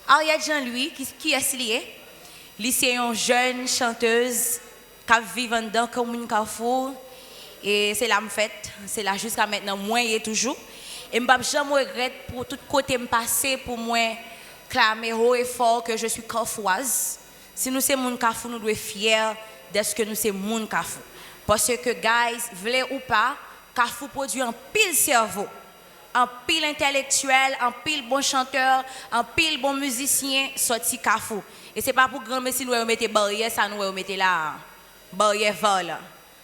Ariette Jean-Louis, qui est lié? C'est une jeune chanteuse qui vit dans le commune Carrefour. Et c'est là que je fais. C'est là jusqu'à maintenant, moi, il est toujours. Et je ne jamais regrette pour tout côté me passer pour moi clamer haut et fort que je suis carrefoise. Si nous sommes mon Carrefour, nous devons être fiers de ce que nous sommes mon Carrefour. Parce que, guys, voulez ou pas, Carrefour produit un pile cerveau, un pile intellectuel, un pile bon chanteur, un pile bon musicien sorti Carrefour. Et ce n'est pas pour grand messie nous mettre barrière, ça nous mettre là, barrière vol.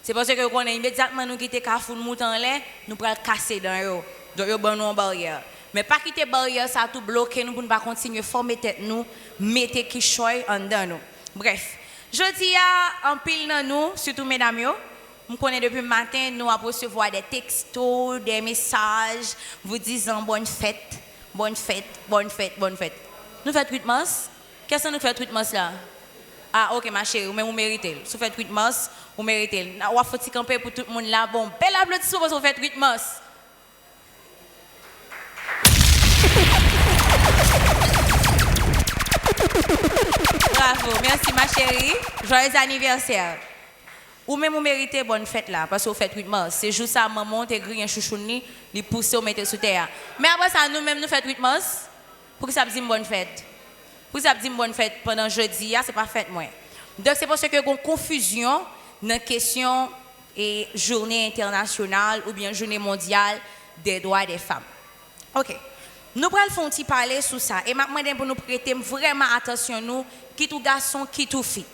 C'est parce que nous connaissons immédiatement nous quitter Carrefour, nous montons en l'air, nous prenons casser dans eux, donc nous avons une barrière. Mais pas quitter barrière, ça tout bloqué nous pour ne pas continuer à former tête nous, mettre qui choy en dedans nous. Bref, je dis à un pile dans nous, surtout mesdames, nous connaissons depuis le matin, nous avons recevoir des textos, des messages, vous disant bonne fête, bonne fête, bonne fête, bonne fête. Nous faisons 8 mars. Qu'est-ce que nous faisons 8 mars là? Ah, ok, ma chérie, mais vous méritez. Si vous faites 8 mars, vous méritez. On faut camper pour tout le monde là. Bon, bel applaudissement parce que vous faites 8 mars. Bravo, merci ma chérie. Joyeux anniversaire. Ou même vous méritez bonne fête là, parce que vous faites 8 mars. C'est juste ça, maman, t'es gris, un chouchouni, les pousser, vous mettez sous terre. Mais après ça, nous-mêmes, nous faisons 8 mars. Pour que ça me dise bonne fête. Pour que ça me dise bonne fête pendant jeudi, c'est pas fête moi. Donc c'est parce que y a une confusion dans la question et journée internationale ou bien journée mondiale des droits des femmes. Ok. Nous allons faire parler sur ça. Et maintenant, pour nous prêter vraiment attention, nous, qui tout garçon, qui tout fille.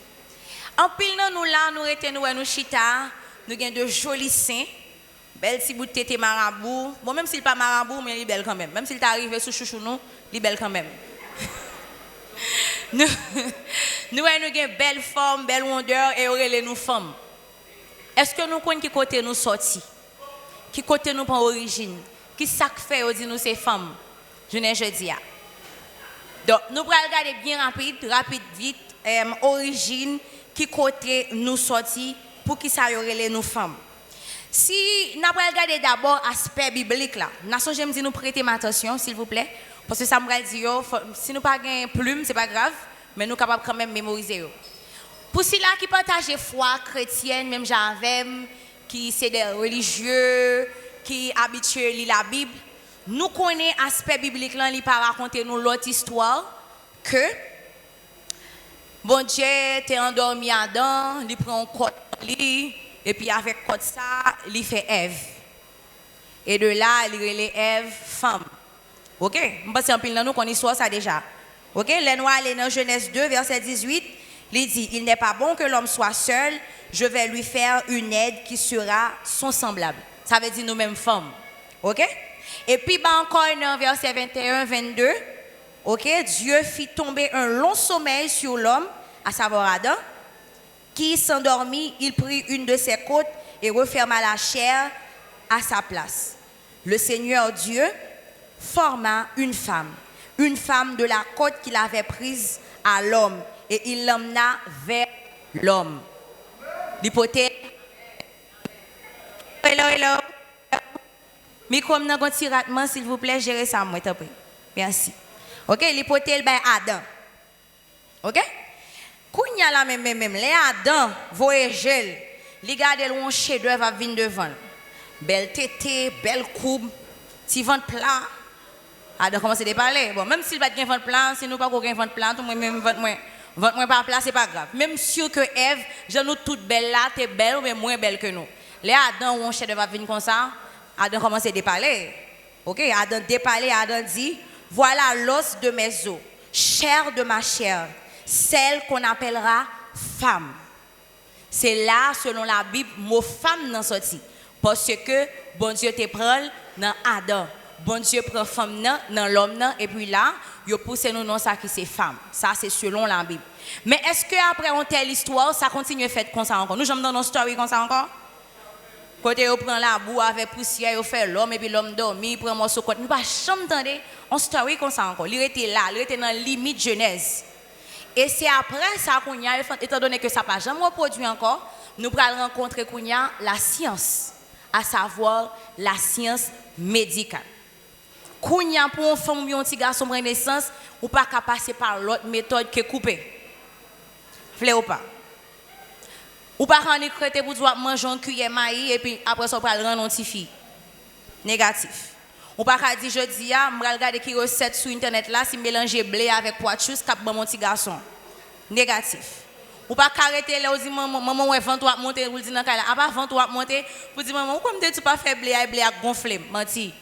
En pile, nous là, nous retenons nous chita, nous avons de jolis seins, belle si bout de tête marabout. Bon, même s'il n'est pas marabout, mais il est belle quand même. Même s'il est arrivé sous chouchou nous, il est belle quand même. nous avons une belle forme, belle rondeur et aurait nous femmes. Est-ce que nous connaissons qui côté nous sorti? Qui côté nous par origine? Qui ça fait au dit nous ces femmes? Je ne dis pas. Donc, nous allons regarder bien rapide, vite, origine, qui côté nous sorti, pour qui ça y aurait nous femmes. Si nous allons regarder d'abord l'aspect biblique là, j'aime dire nous prêter attention, s'il vous plaît, parce que ça me dit, si nous n'avons pas de plume, ce n'est pas grave, mais nous sommes capables quand même mémoriser. Pour ceux-là qui partagent foi chrétienne, même j'avais, qui sont des religieux, qui habitués à lire la Bible, nous connaissons l'aspect biblique là, il pas raconter nous l'autre histoire que bon Dieu t'es endormi Adam, il prend un côte et puis avec côte ça, il fait Ève. Et de là, il relève Ève femme. OK? Je pense en pile nous connaissons l'histoire ça déjà. OK? Les Noirs dans Genèse 2 verset 18, il dit il n'est pas bon que l'homme soit seul, je vais lui faire une aide qui sera son semblable. Ça veut dire nous-mêmes femmes. OK? Et puis, encore dans verset 21-22, OK? Dieu fit tomber un long sommeil sur l'homme, à savoir Adam, qui s'endormit, il prit une de ses côtes et referma la chair à sa place. Le Seigneur Dieu forma une femme de la côte qu'il avait prise à l'homme, et il l'emmena vers l'homme. L'hypothèse. Hello. Mais comme nous avons un petit ratement, s'il vous plaît, gérez ça, moi, merci. OK, l'hypothèse, ben Adam. OK? Kounya la même, les Adam, voyagez, les gars de l'on chef-d'œuvre à venir devant. Belle tété, belle coupe, petit ventre plat. Adam commence à parler. Bon, même s'il va être un ventre plat, si nous pas un ventre plat, tout même ventre moins pas plat, c'est pas grave. Même sûr que Ève, je nous toute belle là, t'es belle ou même moins belle que nous. Les Adam, on chef-d'œuvre à venir comme ça. Adam commence à déparler. OK, Adam déparler, Adam dit, voilà l'os de mes os, chair de ma chair, celle qu'on appellera femme. C'est là, selon la Bible, mot femme n'en sorti. Parce que bon Dieu te prend dans Adam. Bon Dieu prend femme dans l'homme, et puis là, il pousse nous dans ça qui c'est femme. Ça, c'est selon la Bible. Mais est-ce qu'après on telle histoire, ça continue à faire comme ça encore? Nous sommes dans nos stories comme ça encore? Côté on prend la boue avec poussière, on fait l'homme et puis l'homme dormi, il prend un morceau de côte. Nous pas jamais entendre on story comme ça encore. Il était là, il était dans la limite Genèse. Et c'est après ça qu'on y a, étant donné que ça n'a pas jamais reproduit encore, nous allons rencontrer qu'on y a la science, à savoir la science médicale. Kounya pour une femme ou un petit garçon prendre naissance, ou pas qu'à passer par l'autre méthode que couper. Vle ou pas? Ou pas quand écréter pour doit manger un cuillère maïs et puis après ça on va le rendre une petite fille. Négatif. Ou pas qu'à dire je dis m'ra regarder qui recette sur internet là si mélanger blé avec poitrus cap bon mon petit garçon. Négatif. Ou pas arrêter là ou dit maman ouais vent toi monter ou dit dans cas là pas vent toi monter pour dire maman comme tu pas faire blé à gonfler menti.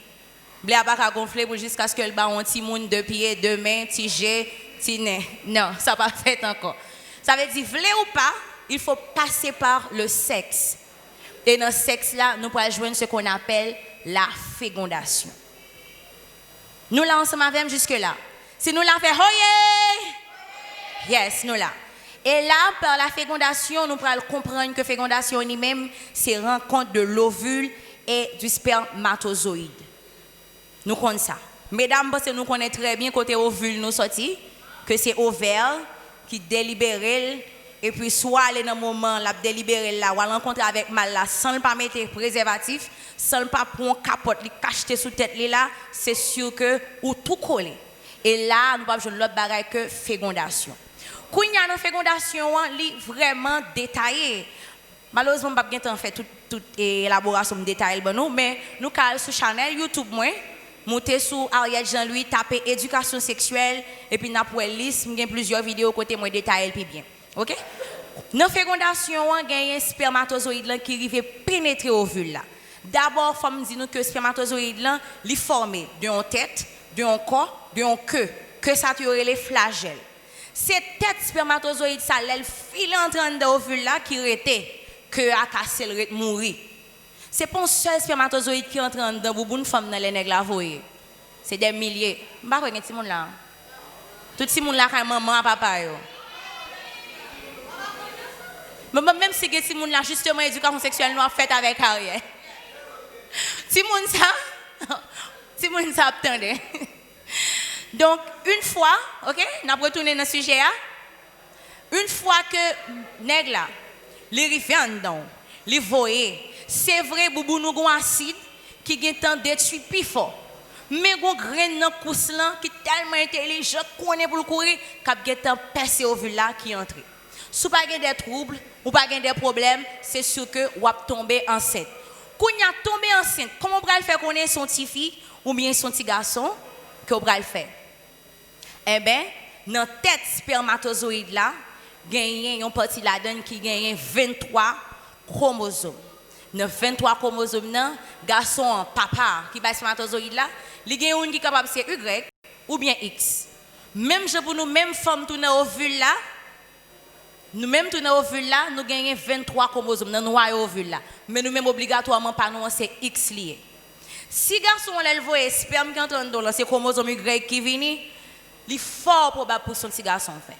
Blé a pas gonfler pour jusqu'à ce que le ba un petit monde 2 pieds 2 mains petit jet petit nez. Non, ça pas fait encore. Ça veut dire vle ou pas, il faut passer par le sexe. Et dans ce sexe là, nous pourrons joindre ce qu'on appelle la fécondation. Nous là ensemble avec jusque là. Si nous la fait yes, nous là. Et là, par la fécondation, nous pourrons comprendre que fécondation elle-même, c'est rencontre de l'ovule et du spermatozoïde. Nous connaissons ça. Mesdames, parce que nous connaissons très bien côté ovule nous sorti, que c'est ovaire qui délibère et puis soit aller dans le moment la délibérer là ou à rencontrer avec mal là sans ne pas mettre préservatif, sans ne pas prendre capote, li cacheter sous tête là, c'est sûr que ou tout coller. Et là, nous pas besoin de l'autre bagaille que fécondation. Quand il y a une fécondation, li vraiment détaillé. Malheureusement, on pas bien temps fait toute élaboration détaillée mais nous calme sur channel YouTube moi montez sur Ariel Jean-Louis, tapez éducation sexuelle et puis n'a pour liste, il y a plusieurs vidéos côté moi détaillé puis bien. OK? Dans fécondation, il y a un spermatozoïde qui arrive pénétrer ovule là. D'abord, faut me dire que le spermatozoïde là, il formé d'une tête, d'un corps, d'une queue, que ça tu aurait les flagelles. Cette tête spermatozoïde ça l'elle file en train d'ovule là qui rete que a cassé le mourir. C'est pas un seul spermatozoïde qui entre dans une femme dans les nègres la voyer. C'est des milliers. Pas quoi tout monde là. Tout le monde là quand maman papa yo. Même si tout le monde là justement éducation sexuelle nous a fait avec carrière. Tout le monde ça attendez. Donc une fois, OK, n'a retourné dans le sujet là. Une fois que nègre là, les rivé en dedans, les voyer. C'est vrai, boubou nous gon acide qui gen tant détruit plus fort. Mais gon grain dans cousse là qui tellement intelligent connaît pour courir cap gen tant percer ovule là qui entre. Si pas gen des troubles ou pas gen des problèmes, c'est sûr que ou va tomber enceinte. Quand y a tombé enceinte, comment on va le faire connaître son petit fille ou bien son petit garçon que on va le faire? Eh ben, dans tête spermatozoïde là, gagne une partie là-dedans qui gagne 23 chromosomes. Dans 23 chromosomes, garçon, papa, qui va spermatozoïde là, il y a une qui est capable de faire Y ou bien X. Même pour nous, même femmes tourner au ovule là, nous même tourner au ovule là, nous gagnons 23 chromosomes dans noyau ovule là. Mais nous même obligatoirement pas nous c'est X lié. Si garçon elle voit sperme qui entre dans c'est chromosome Y qui vient, il est fort probable pour son petit garçon fait.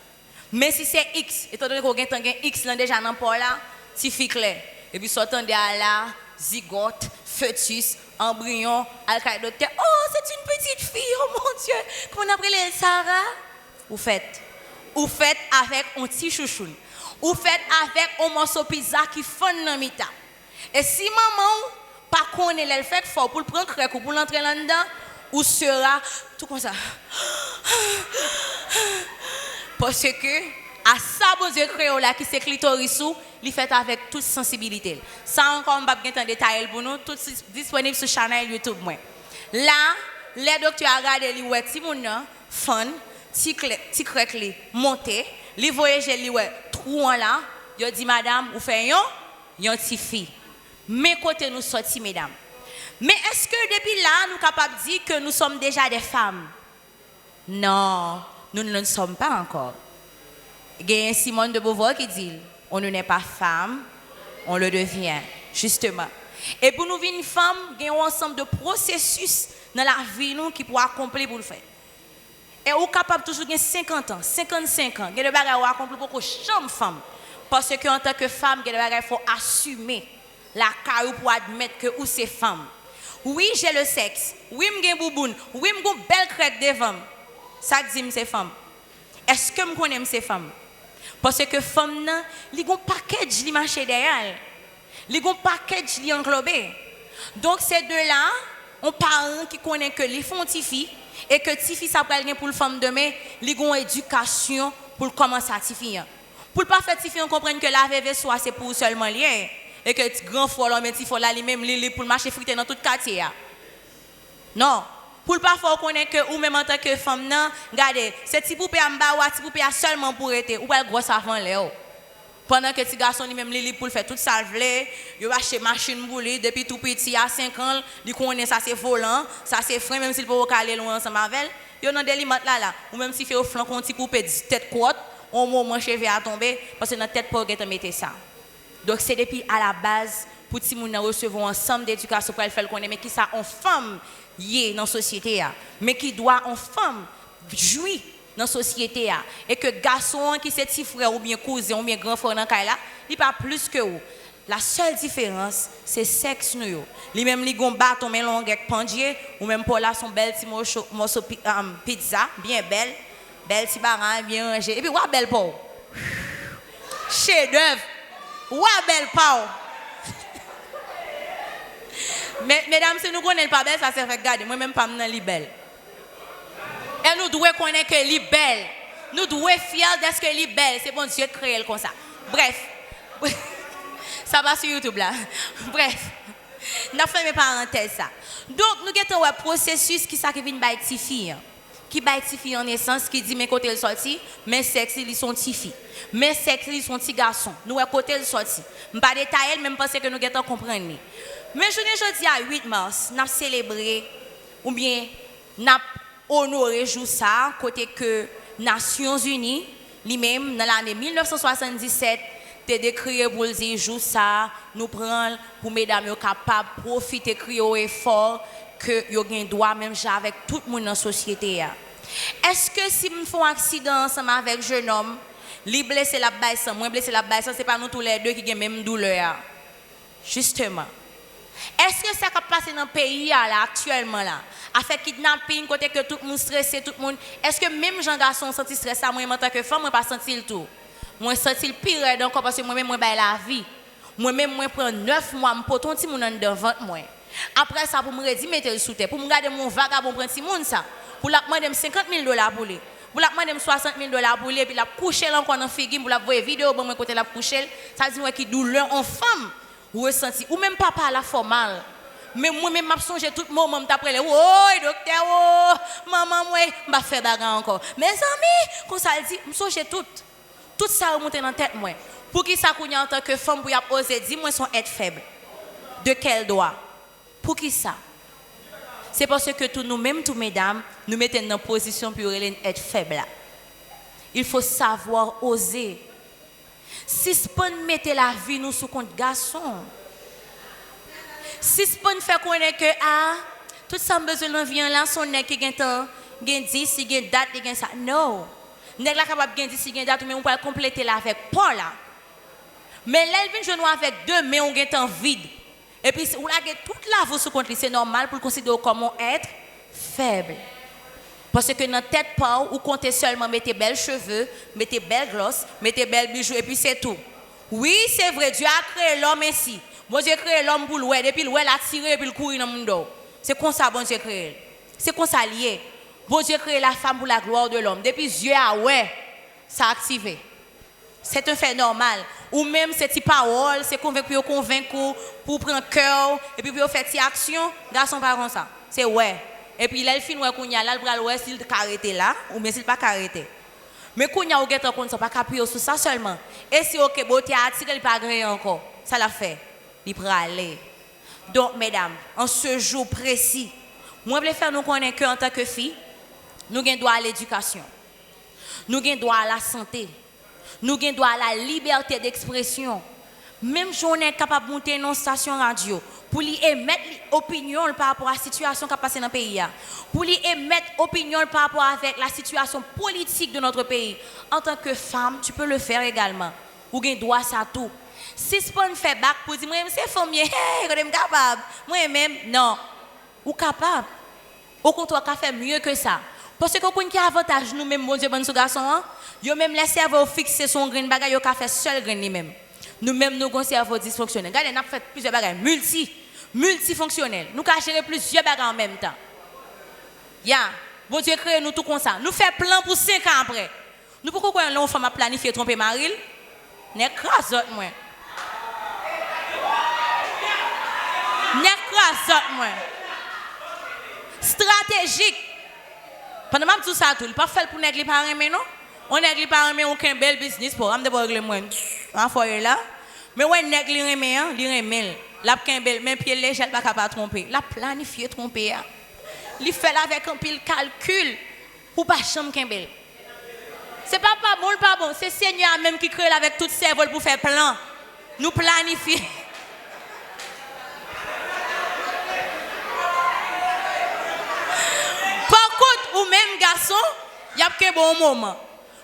Mais si c'est X, étant donné qu'on a X là déjà dans le là, c'est clair. Et puis, sortant de là, zygote, fœtus, embryon, alcaïdote. Oh, c'est une petite fille, oh mon Dieu. Comment on appelle Sarah? Ou faites avec un petit chouchou. Ou faites avec un morceau pizza qui fond dans mita. Et si maman, pas connaît le fait fort pour le prendre crèque ou pour l'entrer là-dedans, ou sera tout comme ça. Parce que, à ça, beau Dieu créole qui c'est clitoris sous, il fait avec toute sensibilité. Ça encore, on va bien en détail pour nous, tout disponible sur channel YouTube. Là, les docteurs ont regardé les ouais, si mon fun, ti crèque li monter, li voyager li ouais, trou là, yo dit madame, ou fait yon ti fille. Mais côté nous sorti mesdames. Mais est-ce que depuis là, nous sommes capables de dire que nous sommes déjà des femmes? Non, nous ne le sommes pas encore. Il y a Simone de Beauvoir qui dit on ne naît pas femme, on le devient, justement. Et pour nous vivre une femme, il y a un ensemble de processus dans la vie nous qui pour accomplir pour le faire. Et on est capable toujours de 50 ans, 55 ans, il y a des bagages à accomplir pour que chaque femme. Parce qu'en tant que femme, il y a des bagages il faut assumer la carrière pour admettre que ou c'est femme. Oui, j'ai le sexe. Oui, j'ai un bouboune. Oui, j'ai une belle crête devant. Ça dit c'est femme. Est-ce que je connais ces femmes? Parce que femme nan, li gon package li marché derrière. Li gon package li englobé. Donc ces deux là, on parent qui connaît que les font tifi et que tifi ça pral gen pour le femme demain, li gon éducation pour commencer à tifi. Pour pas faire tifi on comprenne que la VV soit c'est pour seulement lien et que grand fort là mais tifo là lui même li pour marcher friter dans tout quartier. Non. Pour pas faire connaître que ou même en tant que femme non, regardez, c'est petit poupée en bas ou petit poupée seulement pour être ou pas gros avant là. Pendant que petit garçon lui-même li pour faire tout ça vle, il va acheter machine pour lui depuis tout petit à 5 ans, il connaît ça c'est volant, ça c'est frein même s'il peut caler loin ensemble avec. Yo dans des limites là ou même si fait au flanc petit poupée tête courte, au moment cheveux à tomber parce que dans tête pour get mettre ça. Donc c'est depuis à la base pour ti moun recevoir ensemble d'éducation pour faire connaître mais qui ça en femme yé dans la société mais qui doit en femme jouir dans la société et que garçon qui c'est petit frère ou bien cousin ou bien grand frère dans là il pas plus que vous. La seule différence c'est sexe nous yo lui même li gon bâton mais long avec pendier ou même pour là son belle petit morceau pizza bien belle petit baran bien rangé et puis wa belle pour chef d'œuvre wa belle pao. Mesdames, si nous connaissons pas belle, ça c'est fait garder. Moi même pas m'nan li belle. Et nous devons connaître que li belle. Nous devons fier d'être que li belle. C'est bon Dieu créé comme ça. Bref. Ça va sur YouTube là. Bref. N'a fait mes parenthèses ça. Donc nous avons un processus qui ça qui vient by ti fille. Qui by ti fille en essence qui dit mais côté le sorti, mais sexe ils sont ti fille. Mais sexe ils sont ti garçon. Nous à côté le sorti. M'pas détailler même penser que nous avons comprendre. Mais jeudi à 8 mars, nous avons célébré ou bien nous avons honoré jour ça côté que Nations Unies lui-même dans l'année 1977 t'es décrié pour dire jour ça nous prend pour mesdames capables profiter crier fort que yo gen droit même avec tout le monde dans la société. Est-ce que si me font accident ensemble avec jeune homme, li blessé la baille sans moi blessé la baille sans c'est pas nous tous les deux qui gen même douleur. Justement. Est-ce que ça qui passe dans le pays là, actuellement là, a fait kidnapping, côté que tout le monde stressé, tout le monde, est-ce que même Jean Garçon senti stress à moi en tant que femme, moi pas senti le tout. Moi senti le pire donc parce que moi-même moi bail la vie. Moi-même moi prend 9 mois me poton petit monde devant moi. Après ça pour me redire mettre le sous terre, pour me garder mon vagabond prend petit monde ça, pour la demander $50,000 pour lui. Pour la demander $60,000 pour lui puis la coucher encore dans figure pour la voir vidéo bon moi côté la coucher, ça dit moi qui douleur en femme. Ou ressenti ou même papa la formal mais moi même m'a songé tout moment m'après oh docteur oh maman moi m'a fait bagarre encore mes amis comme ça dit me songé tout ça remonter dans tête moi pour qui ça connait en tant que femme pour y a oser dire moi son être faible de quel droit pour qui ça c'est parce que tous nous mêmes tous mesdames nous mettons dans position pour être faible là. Il faut savoir oser. Si ce pas mettre la vie nous sous compte garçon. Si ce pas fait connaître que tout ça besoin vient là son nez qui gagne 10 si gagne date qui gagne ça. Non. Nèg la capable gagne 10 si gagne date mais on peut compléter là avec pas là. Mais là il vient genou avec deux mais on gagne temps vide. Et puis ou la gagne toute la vie sous compte c'est normal pour considérer comme être faible. Parce que dans la tête pas ou comptez seulement mettez belles cheveux, mettez belles glosses, mettez belles bijoux et puis c'est tout. Oui, c'est vrai, Dieu a créé l'homme ainsi. Bon Dieu a créé l'homme pour l'ouer, depuis l'ouer l'a tiré et puis le courir dans le monde. C'est comme ça bon Dieu créé. C'est comme ça lié. Bon Dieu a créé la femme pour la gloire de l'homme. Depuis Dieu a ouais, ça a activé. C'est un fait normal. Ou même ces petites paroles, c'est convaincre pour prendre cœur et puis pour faire des actions, garçon pas comme ça. C'est ouais. Et puis là il finit qu'on y a là le bras l'ouest s'il arrêté là ou mais s'il pas arrêté. Mais qu'on y a au ghetto comme ça pas appuyer sur ça seulement. Et si OK beauté attirer il pas gagner encore. Ça l'a fait. Il prend aller. Donc mesdames, en ce jour précis, moi je veux faire nous connaître que en tant que fille, nous avons droit à l'éducation. Nous avons droit à la santé. Nous avons droit à la liberté d'expression. Même si on est capable de monter une station radio pour lui émettre opinion par rapport à la situation qui a passé dans le pays. Pour lui émettre opinion par rapport à la situation politique de notre pays. En tant que femme, tu peux le faire également. Ou avez droit à ça tout. Si ce pas fait bac pour dire, moi c'est femme, hey, je suis capable. Moi-même, non. Ou capable. Au contraire, on fait mieux que ça. Parce que quand on a avantage, nous-mêmes, mon Dieu, bon garçon, yo même laissé avoir fixer son grain de bagage, yo ka fait seul grain lui-même. Nous-mêmes, nous avons un cerveau dysfonctionnel. Regardez, nous avons fait plusieurs bagages, multifonctionnel. Nous pouvons gérer plusieurs bagages en même temps. Bon Dieu crée nous tout comme ça. Nous faisons plan pour 5 ans après. Nous pouvons quoi l'on femme a planifié tromper Maril? N'écrasot moi. N'écrasot moi. Stratégique. Pendant même tout ça tout, il pas fait pour négli par aimer non. On négli par aimer aucun bel business pour am de régler moi. En foyer là. Mais ouais négli aimer hein, li aimer. La bel même pied léger pas capable tromper. La planifié tromper. Il fait avec un pile calcul pour pas chambre Kimbel. C'est pas bon, pas bon. C'est Seigneur même qui crée avec tout cerveau pour faire plan. Nous planifier. Par contre, ou même garçon, il y a un bon moment.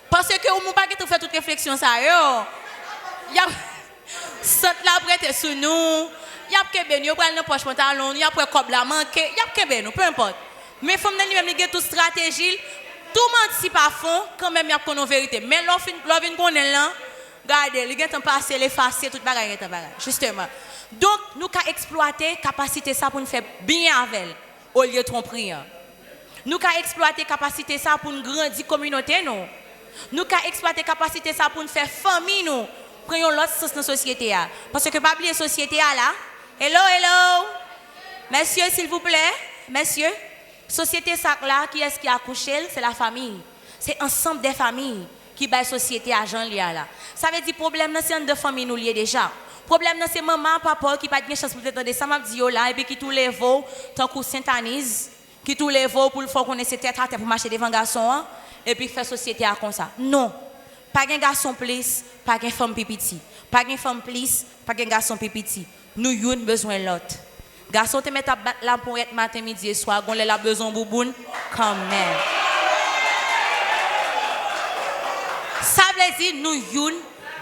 Parce que vous ne pouvez pas faire toute réflexion ça. Il y a cette la prête sur nous. Il y a que ben, il y a une poche pantalon, il y a un cob la manqué, il y a que ben, peu importe. Mais il faut même il y a toute stratégie, tout le monde si pas fond, quand même il y a une vérité. Mais l'offre connaît là, regardez, il y a un passé, l'effacer, tout bagaille justement. Donc nous avons exploité capacité ça pour nous faire bien avec elle, au lieu de tromper. Nous avons exploité capacité ça pour nous grandir communauté nous. Nous avons exploité capacité ça pour nous faire famille nous. Prenons l'autre sens dans la société. Parce que pas oublier la société là. Hello, hello. Messieurs, s'il vous plaît. Messieurs. Société ça là, qui est-ce qui a accouché? C'est la famille. C'est ensemble des familles qui baillent la société à Jean Lia là. Ça veut dire problème c'est une de famille nous lié déjà. Problème c'est maman, papa qui pas de chance pour t'entendre ça m'a dit là et puis qui tous les veaux tant que Saint-Anise, qui tous les veaux pour le faire connaître tête à tête pour marcher devant garçon et puis faire société à comme ça. Non. Pas un garçon plus, pas une femme pipiti. Pas une femme plus, pas un garçon pipiti. Nous avons besoin de l'autre. Garçon te met à battre la pour être matin, midi et soir, on a besoin de bouboune quand même. Ça veut dire nous avons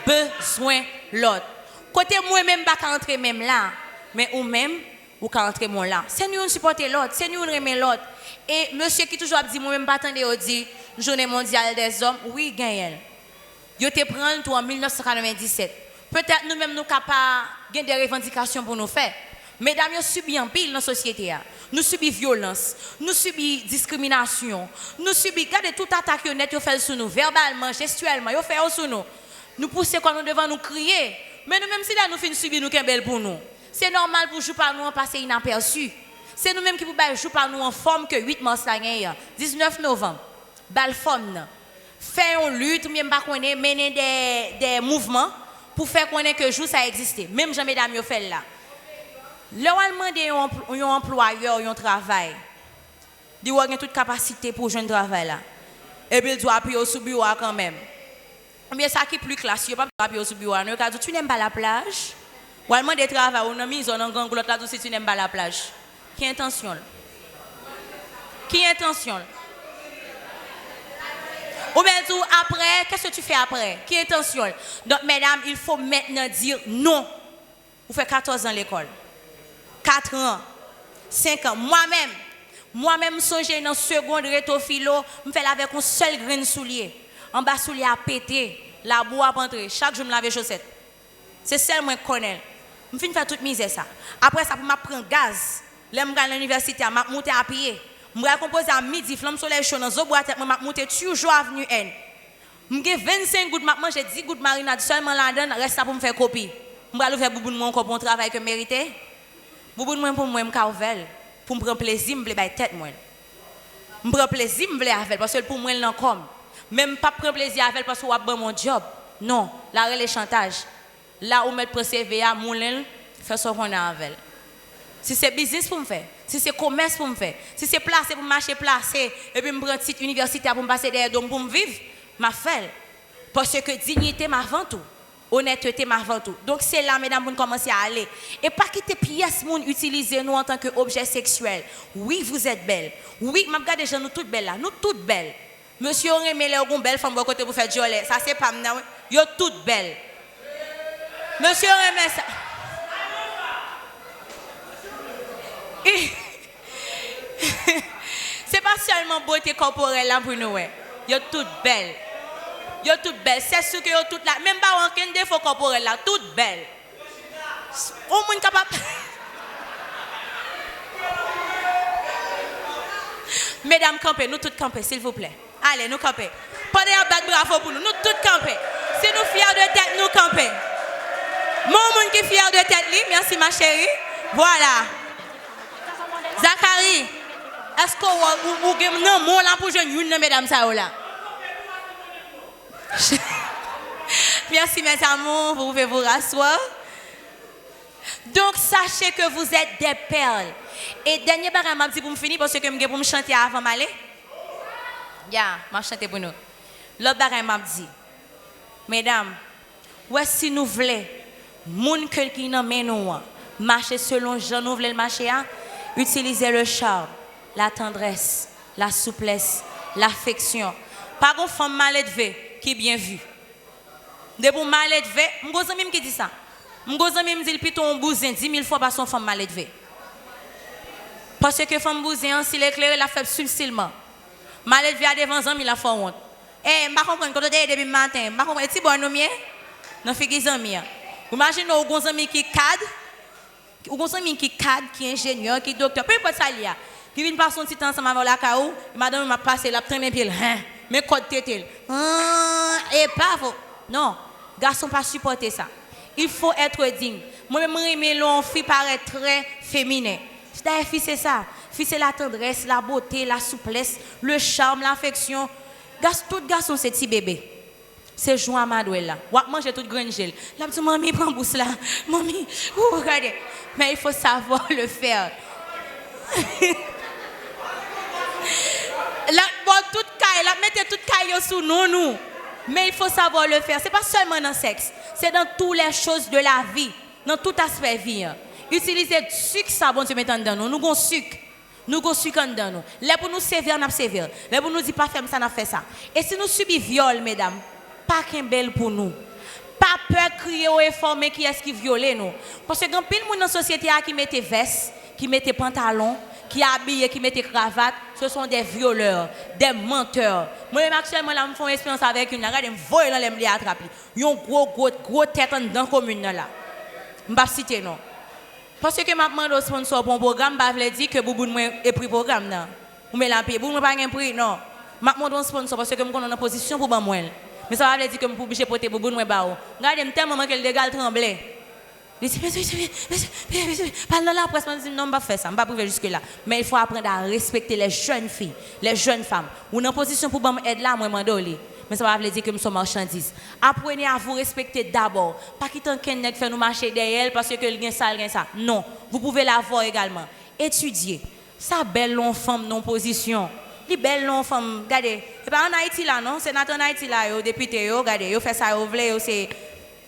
besoin de l'autre. Côté moi-même, je ne peux pas entrer même là. Mais ou même, ou quand entrer mon là. C'est nous qui supporter l'autre, c'est nous qui aimer l'autre. Et monsieur qui toujours dit, moi-même, je attendais, dit, Journée mondiale des hommes, oui, gagne. Yo te prendre tout en 1997. Peut-être nous-mêmes nous capables de des revendications pour nous faire. Mesdames, nous subissons en pile dans la société. Nous subissons violence, nous subissons discrimination, nous subissons, regardez toute attaque que net fait sur nous, verbalement, gestuellement, yo fait sur nous. Nous poussons quand nous devons nous crier. Mais nous-mêmes, si là nous finissons subir nous, qu'est belle pour nous. C'est normal pour jouer par nous en passer inaperçu. C'est nous-mêmes qui pouvons jouer par nous en forme que 8 mars, 19 novembre. Belle forme. Faire une lutte, même pas mener des mouvements pour faire connaître que jour ça existe. Même jamais mesdames yo fait là. Normalement un employeur un travail. Il a toute capacité pour joindre travail là. Et puis il doit appuyer sur bureau quand même. Mais ça qui est plus classique, pas appuyer sur bureau. Tu n'aimes pas la plage. Normalement des travail on a mis en grand l'autre là si tu n'aimes pas la plage. Qui intention? Qui intention? Ou bien tout après, qu'est-ce que tu fais après? Qui est intention? Donc, mesdames, il faut maintenant dire non. Vous faites 14 ans à l'école. 4 ans. 5 ans. Moi-même, songez dans seconde rétro-philo, je fais avec un seul grain de soulier. En bas, soulier à péter, la boue à rentrer. Chaque jour, je me lave les chaussettes. C'est seulement que je connais. Je fais toute misère ça. Après ça, pour m'apprendre gaz. Là, je vais à l'université, je vais monter à pied. Je vais composer à midi, flamme soleil chaud dans boîte, je vais monter toujours avenue N. Je vais 25 gouttes, je manger 10 gouttes marinade seulement là-dedans, reste ça pour me faire copie. Je vais faire boubou de mon corps pour un travail que je mérite. Boubou de moi pour moi, je vais pour me prendre plaisir, je vais faire tête. Je prends plaisir, je vais avec parce que pour moi, non comme. Même pas prendre plaisir avec parce que je vais mon job. Non, là, c'est le chantage. Là où je pour CV à moulin, faire ce qu'on a avec. Si c'est business pour me faire, si c'est commerce pour me faire, si c'est placer pour marcher placer, et puis me prendre petite université pour me passer des dômes pour me vivre, ma fait. Parce que dignité m'avant tout, honnêteté m'avant tout. Donc c'est là, mesdames, pour commencer à aller. Et pas quitter pièces pour utiliser nous en tant qu'objet sexuel. Oui, vous êtes belles. Oui, je regarde déjà nous toutes belles là, nous toutes belles. Monsieur on remet les belles femmes de côté pour faire jolie. Ça c'est pas maintenant. Yo toutes belles. Monsieur on remet ça. C'est pas seulement beauté corporelle là pour nous. Yo toutes belles. Yo toutes belles. C'est sûr que yo toutes là. Même pas aucun défaut corporel là. Toutes belles. Au monde capable. Mesdames, campez, nous toutes campez, s'il vous plaît. Allez, nous campez. Prenez un bac bravo pour nous. Nous toutes campez. Si nous fiers de tête, nous campez. Mon monde qui est fier de tête, merci ma chérie. Voilà. Zachary, est-ce que vous avez un mot là pour jeune une mesdames ça là? Merci mes amours, vous pouvez vous rasseoir. Donc sachez que vous êtes des perles. Et dernier bagage m'a dit pour me finir parce que je pour me chanter avant d'aller. M'a chanter pour nous. L'autre bagage m'a dit, mesdames, voici nous voulons moun qui nous nous marcher selon Jean nous voulons marcher, utiliser le charme, la tendresse, la souplesse, l'affection. Pas une femme mal élevée qui est bien vue. De pour mal élevée, mon ami qui dit ça. Mon ami me dit plutôt un bousin 10 000 fois par son femme mal élevée. Parce que femme bousin, s'il est éclairé, la fait subtilement. Mal élevée à devant ans, il a fait honte. Eh, je comprends quand tu es depuis le matin, je comprends si bon nous mien. Non figure amis. Vous imaginez un ami qui cadre, un ami qui cadre, qui est ingénieur, qui est docteur, peu importe ça il y a. Qui vient passer son petit temps ensemble avec la caou, madame m'a passé la traîne pied, mais code tétel. Et pas vous. Non, garçon pas supporter ça. Il faut être digne. Moi-même, je fille paraît très féminin. D'ailleurs, fille, c'est ça. Fille, c'est la tendresse, la beauté, la souplesse, le charme, l'affection. Tout garçon, c'est petit bébé. C'est Joan Madouel là. Ou manger toute grande gel. Là, je dis, mamie, prends bousse là. Mamie, regardez. Mais il faut savoir le faire. Là, bon, toute caille, là, mettez toute caille sous nous. Mais il faut savoir le faire. Ce n'est pas seulement dans le sexe. C'est dans toutes les choses de la vie. Dans tout aspect de vie. Utilisez le sucre, ça, bon Dieu, mettre dans nous. Nous avons sucre. Nous avons sucre dans nous. Là, pour nous sévir, nous sévir. Là, pour nous dire pas faire ça, nous fait ça. Et si nous subissons viol, mesdames, pas qu'un bel pour nous. Pas peur de crier ou informer qui est-ce qui viole nous. Parce que quand pile dans la société qui met veste, qui met pantalons, qui habillent, qui mettent cravate, ce sont des violeurs, des menteurs. Moi-même, actuellement, là, je fais une expérience avec une, regarde, je me vois dans les attraper. Ils ont gros tête dans la commune. Je ne vais pas citer non. Parce que je demande au sponsor pour un programme, je vais dire que vous avez pris le programme. Vous avez payé, vous n'avez pas pris, non. Je demande au sponsor parce que je suis en position pour moi. Mais ça veut dire que je suis obligé de porter pour vous. Regardez, tellement que le dégât tremblait. Je dis, parle dans la presse, je dis, non, je ne vais pas faire ça, je ne vais pas prouver jusque-là. Mais il faut apprendre à respecter les jeunes filles, les jeunes femmes. Vous êtes en position pour m'aider là, moi, je vais mais ça veut dire que nous sommes marchandises. Apprenez à vous respecter d'abord. Pas quitter quelqu'un qui fait nous marcher derrière parce que le gain ça, le gain ça. Non, vous pouvez l'avoir également. Étudiez. Ça belle longue femme non position. Les belles longues femmes, regardez. Et pas en Haïti là, non? C'est dans Haïti là, les députés, regardez, ils font ça, ils veulent, c'est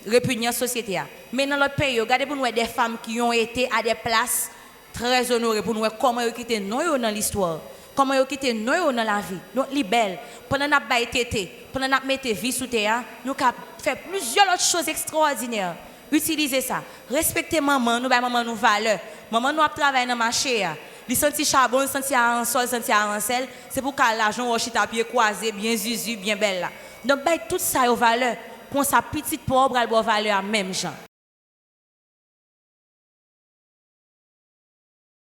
répugnant la société. Mais dans l'autre pays, regardez pour nous des femmes qui ont été à des places très honorées, pour nous comment ils quittent nous dans l'histoire. Comment ils quittent nous dans la vie. Donc, les belles, pendant que nous avons été, pendant que nous avons mis vie sous terre, nous avons fait plusieurs autres choses extraordinaires. Utilisez ça. Respectez maman, nous avons maman nous valeur. Maman nous a travaillé dans le marché. Il senti charbon, il senti un sol, il senti un sel. C'est pour que l'argent au chita pied croisé, bien zuzu, bien belle là. Donc, tout ça est valeur. Pour sa petite pauvre, elle doit valeur à même gens.